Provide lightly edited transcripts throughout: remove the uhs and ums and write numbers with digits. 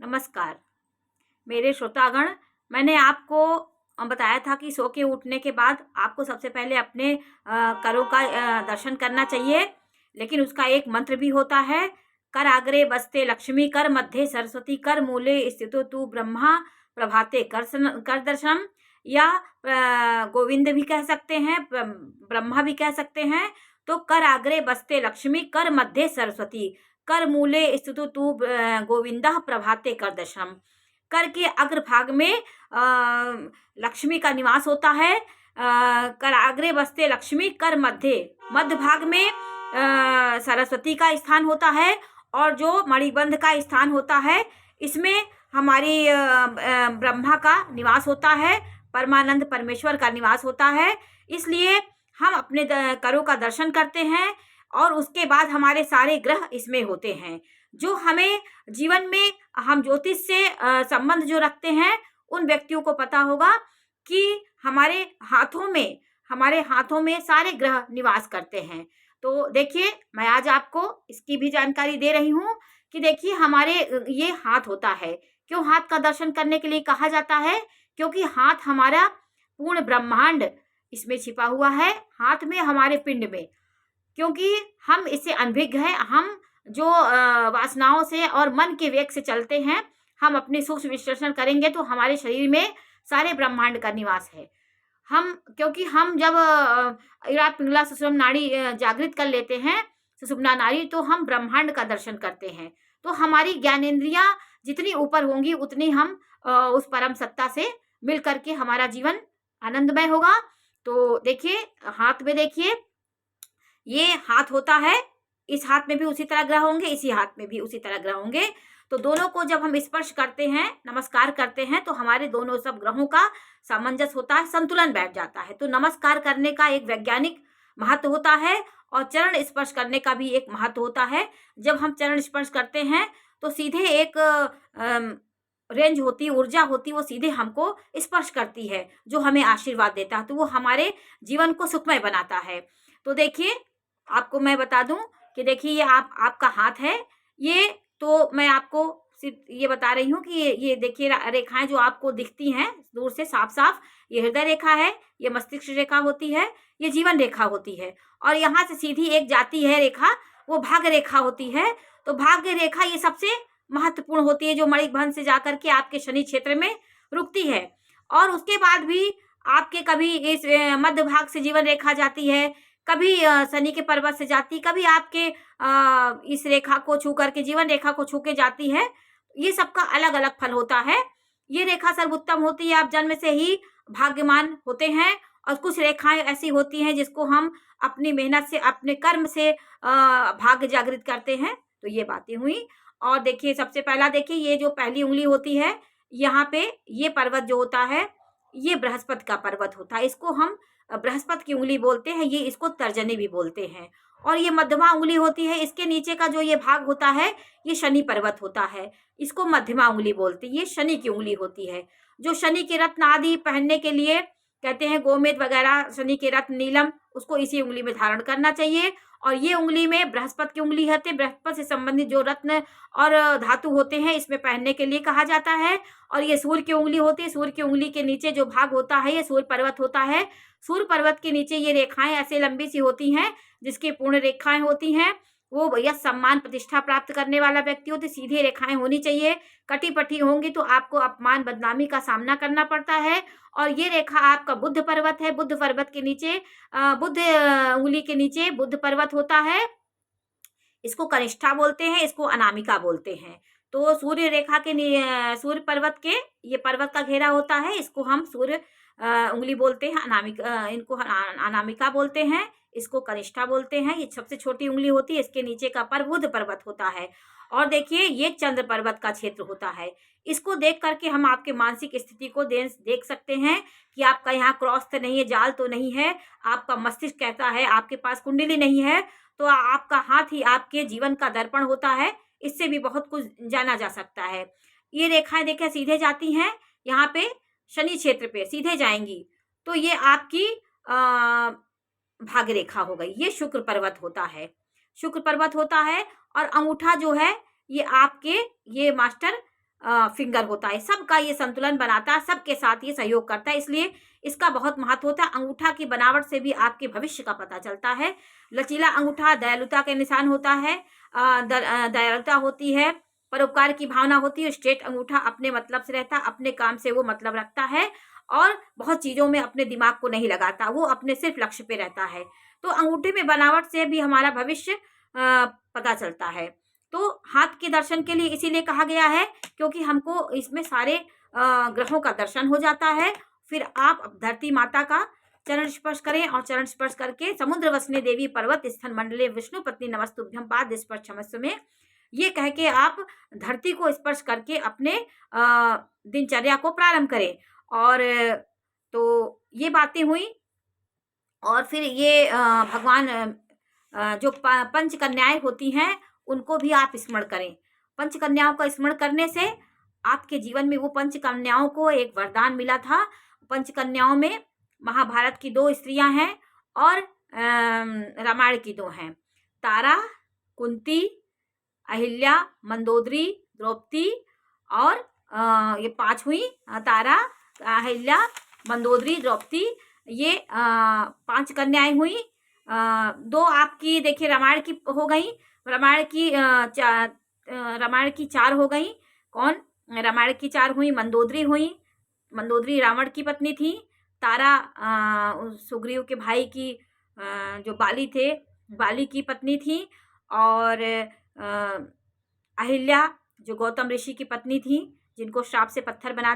नमस्कार मेरे श्रोतागण। मैंने आपको बताया था कि सो के उठने के बाद आपको सबसे पहले अपने करों का दर्शन करना चाहिए, लेकिन उसका एक मंत्र भी होता है। कर आग्रे बसते लक्ष्मी, कर मध्य सरस्वती, कर मूले स्थितो तू ब्रह्मा, प्रभाते कर दर्शनम। या गोविंद भी कह सकते हैं, ब्रह्मा भी कह सकते हैं। तो कर आग्रे बसते लक्ष्मी, कर मध्य सरस्वती, कर मूले स्थितो तू गोविंदा, प्रभाते कर दर्शनम। कर के अग्रभाग में लक्ष्मी का निवास होता है। कर आग्रे बसते लक्ष्मी, कर मध्य भाग में सरस्वती का स्थान होता है, और जो मणिबंध का स्थान होता है इसमें हमारी ब्रह्मा का निवास होता है, परमानंद परमेश्वर का निवास होता है। इसलिए हम अपने करों का दर्शन करते हैं और उसके बाद हमारे सारे ग्रह इसमें होते हैं। जो हमें जीवन में हम ज्योतिष से संबंध जो रखते हैं उन व्यक्तियों को पता होगा कि हमारे हाथों में सारे ग्रह निवास करते हैं। तो देखिए, मैं आज आपको इसकी भी जानकारी दे रही हूँ कि देखिए हमारे ये हाथ होता है। क्यों हाथ का दर्शन करने के लिए कहा जाता है? क्योंकि हाथ हमारा पूर्ण ब्रह्मांड इसमें छिपा हुआ है, हाथ में, हमारे पिंड में। क्योंकि हम इससे अनभिज्ञ हैं। हम जो वासनाओं से और मन के वेग से चलते हैं, हम अपने सूक्ष्म विश्लेषण करेंगे तो हमारे शरीर में सारे ब्रह्मांड का निवास है। क्योंकि हम जब इड़ा पिंगला सुषुम्ना नाड़ी जागृत कर लेते हैं, सुषुम्ना नाड़ी, तो हम ब्रह्मांड का दर्शन करते हैं। तो हमारी ज्ञानेंद्रियां जितनी ऊपर होंगी उतनी हम उस परम सत्ता से मिल करके हमारा जीवन आनंदमय होगा। तो देखिए, हाथ में देखिए, ये हाथ होता है। इस हाथ में भी उसी तरह ग्रह होंगे, इसी हाथ में भी उसी तरह ग्रह होंगे। तो दोनों को जब हम स्पर्श करते हैं, नमस्कार करते हैं, तो हमारे दोनों सब ग्रहों का सामंजस्य होता है, संतुलन बैठ जाता है। तो नमस्कार करने का एक वैज्ञानिक महत्व होता है और चरण स्पर्श करने का भी एक महत्व होता है। जब हम चरण स्पर्श करते हैं तो सीधे एक रेंज होती, ऊर्जा होती, वो सीधे हमको स्पर्श करती है, जो हमें आशीर्वाद देता है। तो वो हमारे जीवन को सुखमय बनाता है। तो देखिए, आपको मैं बता दूं कि देखिए, ये आपका हाथ है। ये तो मैं आपको सिर्फ ये बता रही हूँ कि ये देखिए रेखाएं जो आपको दिखती हैं दूर से साफ साफ, ये हृदय रेखा है, ये मस्तिष्क रेखा होती है, ये जीवन रेखा होती है, और यहाँ से सीधी एक जाती है रेखा, वो भाग्य रेखा होती है। तो भाग्य रेखा ये सबसे महत्वपूर्ण होती है, जो मणिबंध से जाकर के आपके शनि क्षेत्र में रुकती है। और उसके बाद भी आपके कभी इस मध्य भाग से जीवन रेखा जाती है, कभी शनि के पर्वत से जाती, कभी आपके इस रेखा को छू करके, जीवन रेखा को छू के जाती है। ये सबका अलग अलग फल होता है। ये रेखा सर्वोत्तम होती है, आप जन्म से ही भाग्यमान होते हैं। और कुछ रेखाएं ऐसी होती हैं जिसको हम अपनी मेहनत से, अपने कर्म से भाग्य जागृत करते हैं। तो ये बातें हुई। और देखिए, सबसे पहला देखिए, ये जो पहली उंगली होती है, यहाँ पे ये पर्वत जो होता है, ये बृहस्पति का पर्वत होता है। इसको हम बृहस्पति की उंगली बोलते हैं। ये इसको तर्जनी भी बोलते हैं। और ये मध्यमा उंगली होती है, इसके नीचे का जो ये भाग होता है, ये शनि पर्वत होता है, इसको मध्यमा उंगली बोलते हैं। ये शनि की उंगली होती है। जो शनि के रत्न आदि पहनने के लिए कहते हैं, गोमेद वगैरह, शनि के रत्न, नीलम, उसको इसी उंगली में धारण करना चाहिए। और ये उंगली में बृहस्पति की उंगली है, बृहस्पति से संबंधित जो रत्न और धातु होते हैं इसमें पहनने के लिए कहा जाता है। और ये सूर्य की उंगली होती है। सूर्य की उंगली के नीचे जो भाग होता है, ये सूर्य पर्वत होता है। सूर्य पर्वत के नीचे ये रेखाएं ऐसे लंबी सी होती हैं, जिसकी पूर्ण रेखाएं होती हैं, वो यश सम्मान प्रतिष्ठा प्राप्त करने वाला व्यक्ति होते। सीधी रेखाएं होनी चाहिए, कटी पटी होंगी तो आपको अपमान बदनामी का सामना करना पड़ता है। और ये रेखा आपका बुध पर्वत है। बुध पर्वत के नीचे, बुध उंगली के नीचे बुध पर्वत होता है। इसको कनिष्ठा बोलते हैं, इसको अनामिका बोलते हैं। तो सूर्य रेखा के सूर्य पर्वत के, ये पर्वत का घेरा होता है, इसको हम सूर्य उंगली बोलते हैं, अनामिका, इनको अनामिका बोलते हैं, इसको कनिष्ठा बोलते हैं। ये सबसे छोटी उंगली होती है, इसके नीचे का बुध पर्वत होता है। और देखिए, ये चंद्र पर्वत का क्षेत्र होता है। इसको देख करके हम आपके मानसिक स्थिति को देख सकते हैं कि आपका यहाँ क्रॉस तो नहीं है, जाल तो नहीं है। आपका मस्तिष्क कहता है आपके पास कुंडली नहीं है। तो आपका हाथ ही आपके जीवन का दर्पण होता है। इससे भी बहुत कुछ जाना जा सकता है। ये रेखाएं देखिए सीधे जाती हैं, यहाँ पे शनि क्षेत्र पे सीधे जाएंगी, तो ये आपकी भाग्य रेखा हो गई। ये शुक्र पर्वत होता है, शुक्र पर्वत होता है। और अंगूठा जो है, ये आपके, ये मास्टर फिंगर होता है, सबका ये संतुलन बनाता है, सबके साथ ये सहयोग करता है, इसलिए इसका बहुत महत्व होता है। अंगूठा की बनावट से भी आपके भविष्य का पता चलता है। लचीला अंगूठा दयालुता के निशान होता है, दयालुता होती है, परोपकार की भावना होती है। स्ट्रेट अंगूठा अपने मतलब से रहता है, अपने काम से वो मतलब रखता है और बहुत चीज़ों में अपने दिमाग को नहीं लगाता, वो अपने सिर्फ लक्ष्य पे रहता है। तो अंगूठे में बनावट से भी हमारा भविष्य पता चलता है। तो हाथ के दर्शन के लिए इसीलिए कहा गया है क्योंकि हमको इसमें सारे ग्रहों का दर्शन हो जाता है। फिर आप धरती माता का चरण स्पर्श करें और चरण स्पर्श करके समुद्र वसने देवी पर्वत स्थल मंडले विष्णु पत्नी नमस्तुभ्यम पाद स्पर्श क्षमस्व में ये कह के आप धरती को स्पर्श करके अपने दिनचर्या को प्रारंभ करें। और तो ये बातें हुई। और फिर ये भगवान जो पंच कन्याएं होती हैं उनको भी आप स्मरण करें। पंच कन्याओं का स्मरण करने से आपके जीवन में वो पंच कन्याओं को एक वरदान मिला था। पंच कन्याओं में महाभारत की 2 स्त्रियां हैं और रामायण की 2 हैं, तारा, कुंती, अहिल्या, मंदोदरी, द्रौपदी और ये 5 हुई, तारा, अहिल्या, मंदोदरी, द्रौपदी, ये 5 कन्याएं हुई। 2 आपकी देखिए रामायण की हो गई, रामायण की 4 हो गई। कौन? रामायण की 4 हुई, मंदोदरी हुई, मंदोदरी रावण की पत्नी थी, तारा सुग्रीव के भाई की जो बाली थे, बाली की पत्नी थी, और अहिल्या जो गौतम ऋषि की पत्नी थी, जिनको श्राप से पत्थर बना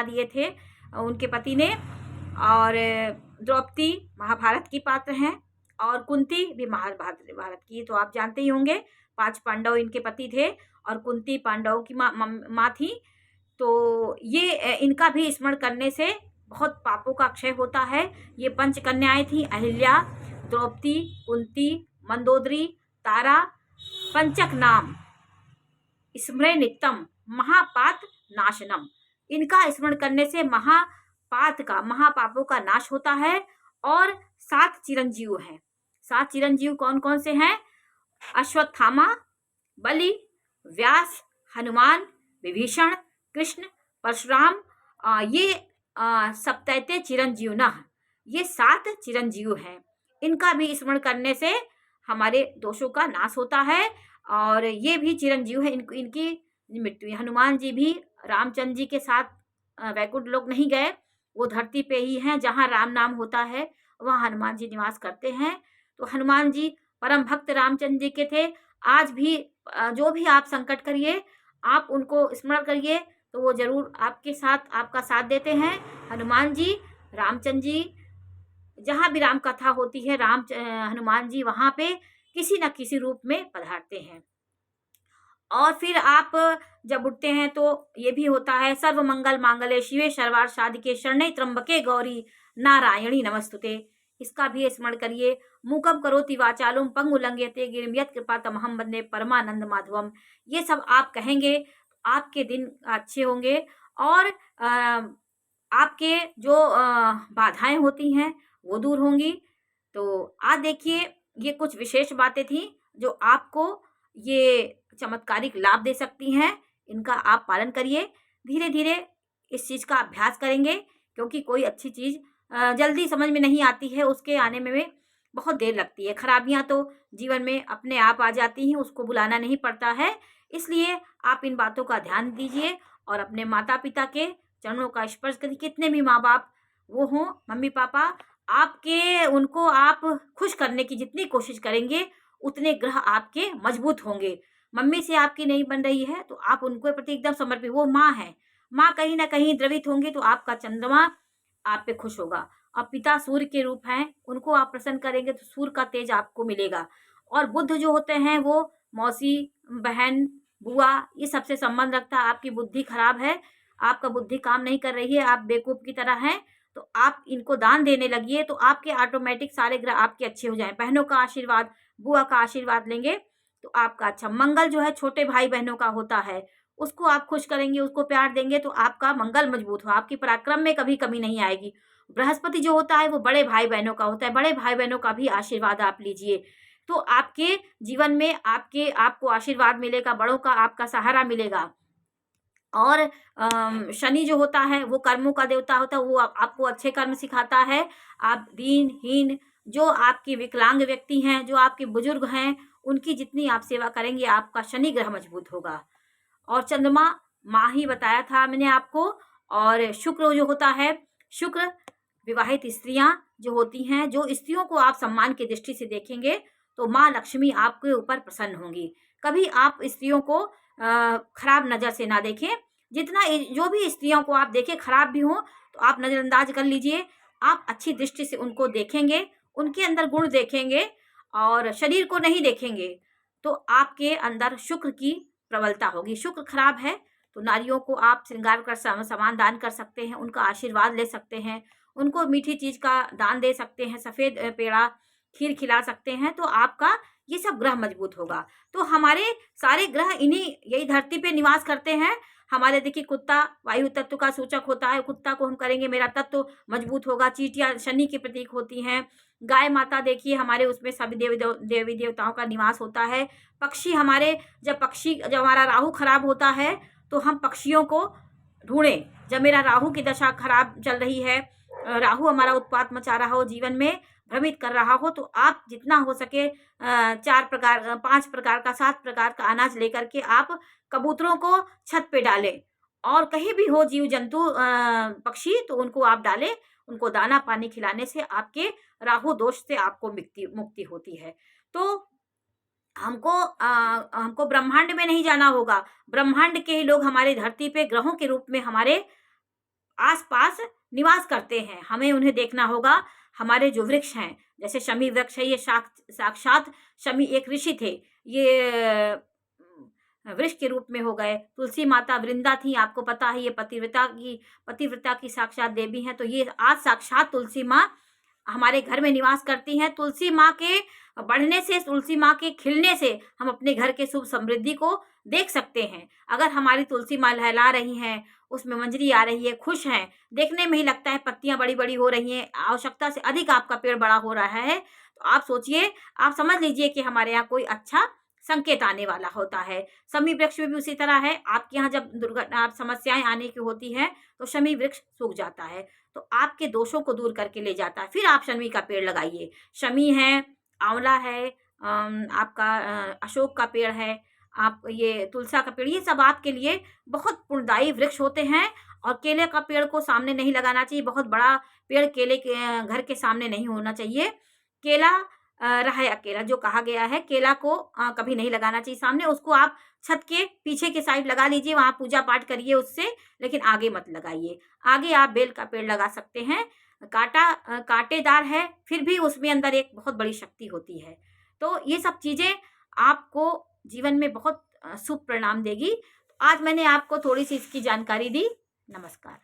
दिए थे उनके पति ने, और द्रौपदी महाभारत की पात्र हैं, और कुंती भी महाभारत की, तो आप जानते ही होंगे। 5 पांडव इनके पति थे और कुंती पांडवों की माँ थी। तो ये इनका भी स्मरण करने से बहुत पापों का क्षय होता है। ये पंच कन्याएं थी, अहिल्या, द्रौपदी, कुंती, मंदोदरी, तारा। पंचक नाम स्मृति नित्यम महापात नाशनम। इनका स्मरण करने से महापापों का नाश होता है। और 7 चिरंजीव हैं। 7 चिरंजीव कौन कौन से हैं? अश्वत्थामा, बलि, व्यास, हनुमान, विभीषण, कृष्ण, परशुराम। ये सप्तैते चिरंजीव न, ये 7 चिरंजीव हैं। इनका भी स्मरण करने से हमारे दोषों का नाश होता है और ये भी चिरंजीव है। इनकी मृत्यु, हनुमान जी भी रामचंद्र जी के साथ वैकुंठ लोक नहीं गए, वो धरती पे ही हैं, जहाँ राम नाम होता है वहाँ हनुमान जी निवास करते हैं। तो हनुमान जी परम भक्त रामचंद्र जी के थे। आज भी जो भी आप संकट करिए, आप उनको स्मरण करिए तो वो जरूर आपका साथ देते हैं। हनुमान जी, रामचंद्र जी, जहाँ भी राम कथा होती है, हनुमान जी वहाँ पे किसी न किसी रूप में पधारते हैं। और फिर आप जब उठते हैं तो ये भी होता है, सर्व मंगल मांगल्ये शिवे सर्वार्थ साधिके शरण्ये त्र्यंबके गौरी नारायणी नमस्तुते। इसका भी स्मरण करिए। मूकम करोति वाचालम पंगु लंघयते गिरिम यत् कृपा तमहम वंदे परमानंद माधवम। ये सब आप कहेंगे तो आपके दिन अच्छे होंगे और आपके जो बाधाएं होती हैं वो दूर होंगी। तो आज देखिए, ये कुछ विशेष बातें थी जो आपको ये चमत्कारिक लाभ दे सकती हैं। इनका आप पालन करिए। धीरे धीरे इस चीज़ का अभ्यास करेंगे, क्योंकि कोई अच्छी चीज़ जल्दी समझ में नहीं आती है, उसके आने में बहुत देर लगती है। खराबियाँ तो जीवन में अपने आप आ जाती हैं, उसको बुलाना नहीं पड़ता है। इसलिए आप इन बातों का ध्यान दीजिए और अपने माता पिता के चरणों का स्पर्श करिए। कितने भी माँ बाप वो हों, मम्मी पापा, उनको आप खुश करने की जितनी कोशिश करेंगे उतने ग्रह आपके मजबूत होंगे। मम्मी से आपकी नहीं बन रही है तो आप उनको प्रति एकदम समर्पित, वो माँ है, माँ कहीं ना कहीं द्रवित होंगे तो आपका चंद्रमा आप पे खुश होगा। अब पिता सूर्य के रूप हैं, उनको आप प्रसन्न करेंगे तो सूर्य का तेज आपको मिलेगा। और बुद्ध जो होते हैं वो मौसी, बहन, बुआ, ये सबसे संबंध रखता है। आपकी बुद्धि खराब है, आपका बुद्धि काम नहीं कर रही है, आप बेवकूफ की तरह हैं, तो आप इनको दान देने लगिए तो आपके ऑटोमेटिक सारे ग्रह आपके अच्छे हो जाएं। बहनों का आशीर्वाद, बुआ का आशीर्वाद लेंगे तो आपका अच्छा। मंगल जो है छोटे भाई बहनों का होता है, उसको आप खुश करेंगे, उसको प्यार देंगे तो आपका मंगल मजबूत हो, आपकी पराक्रम में कभी कमी नहीं आएगी। बृहस्पति जो होता है वो बड़े भाई बहनों का होता है, बड़े भाई बहनों का भी आशीर्वाद आप लीजिए तो आपके जीवन में आपको आशीर्वाद मिलेगा, बड़ों का आपका सहारा मिलेगा। और शनि जो होता है वो कर्मों का देवता होता है, वो आपको अच्छे कर्म सिखाता है। आप दीनहीन, जो आपकी विकलांग व्यक्ति हैं, जो आपके बुजुर्ग हैं, उनकी जितनी आप सेवा करेंगे आपका शनि ग्रह मजबूत होगा। और चंद्रमा माँ ही बताया था मैंने आपको। और शुक्र जो होता है, शुक्र विवाहित स्त्रियां जो होती हैं, जो स्त्रियों को आप सम्मान की दृष्टि से देखेंगे तो माँ लक्ष्मी आपके ऊपर प्रसन्न होंगी। कभी आप स्त्रियों को खराब नज़र से ना देखें। जितना जो भी स्त्रियों को आप देखें खराब भी हो तो आप नज़रअंदाज कर लीजिए। आप अच्छी दृष्टि से उनको देखेंगे, उनके अंदर गुण देखेंगे और शरीर को नहीं देखेंगे तो आपके अंदर शुक्र की प्रबलता होगी। शुक्र खराब है तो नारियों को आप श्रृंगार कर सामान दान कर सकते हैं, उनका आशीर्वाद ले सकते हैं, उनको मीठी चीज़ का दान दे सकते हैं, सफ़ेद पेड़ा खीर खिला सकते हैं, तो आपका ये सब ग्रह मजबूत होगा। तो हमारे सारे ग्रह इन्हीं यही धरती पे निवास करते हैं। हमारे देखिए कुत्ता वायु तत्व का सूचक होता है, कुत्ता को हम करेंगे मेरा तत्व मजबूत होगा। चींटियाँ शनि की प्रतीक होती हैं। गाय माता देखिए हमारे उसमें सभी देवी देवताओं का निवास होता है। पक्षी हमारे जब हमारा राहु खराब होता है तो हम पक्षियों को ढूंढें। जब मेरा राहु की दशा खराब चल रही है, राहु हमारा उत्पात मचा रहा हो, जीवन में भ्रमित कर रहा हो, तो आप जितना हो सके 4 प्रकार 5 प्रकार का 7 प्रकार का अनाज लेकर के आप कबूतरों को छत पे डालें। और कहीं भी हो जीव जंतु पक्षी तो उनको आप डालें। उनको दाना पानी खिलाने से आपके राहु दोष से आपको मुक्ति होती है। तो हमको ब्रह्मांड में नहीं जाना होगा। ब्रह्मांड के ही लोग हमारे धरती पे ग्रहों के रूप में हमारे आस-पास निवास करते हैं। हमें उन्हें देखना होगा। हमारे जो वृक्ष हैं, जैसे शमी वृक्ष है, ये साक्षात शमी एक ऋषि थे। ये वृक्ष के रूप में हो गए। तुलसी माता वृंदा थी, आपको पता है, ये पतिव्रता की साक्षात देवी हैं। तो ये आज साक्षात तुलसी माँ हमारे घर में निवास करती हैं। तुलसी माँ के बढ़ने से, तुलसी माँ के खिलने से हम अपने घर के सुख समृद्धि को देख सकते हैं। अगर हमारी तुलसी माँ लहला रही हैं, उसमें मंजरी आ रही है, खुश हैं, देखने में ही लगता है पत्तियां बड़ी बड़ी हो रही हैं, आवश्यकता से अधिक आपका पेड़ बड़ा हो रहा है, तो आप सोचिए, आप समझ लीजिए कि हमारे यहाँ कोई अच्छा संकेत आने वाला होता है। शमी वृक्ष में भी उसी तरह है। आपके यहाँ जब दुर्घटना समस्याएं आने की होती है तो शमी वृक्ष सूख जाता है, तो आपके दोषों को दूर करके ले जाता है। फिर आप शमी का पेड़ लगाइए। शमी है, आंवला है, आपका अशोक का पेड़ है, आप ये तुलसा का पेड़, ये सब आपके लिए बहुत पुण्यदायी वृक्ष होते हैं। और केले का पेड़ को सामने नहीं लगाना चाहिए। बहुत बड़ा पेड़ केले के घर के सामने नहीं होना चाहिए। केला रहे अकेला, जो कहा गया है, केला को कभी नहीं लगाना चाहिए सामने। उसको आप छत के पीछे के साइड लगा लीजिए, वहाँ पूजा पाठ करिए उससे, लेकिन आगे मत लगाइए। आगे आप बेल का पेड़ लगा सकते हैं। कांटेदार है, फिर भी उसमें अंदर एक बहुत बड़ी शक्ति होती है। तो ये सब चीज़ें आपको जीवन में बहुत शुभ परिणाम देगी। आज मैंने आपको थोड़ी सी इसकी जानकारी दी। नमस्कार।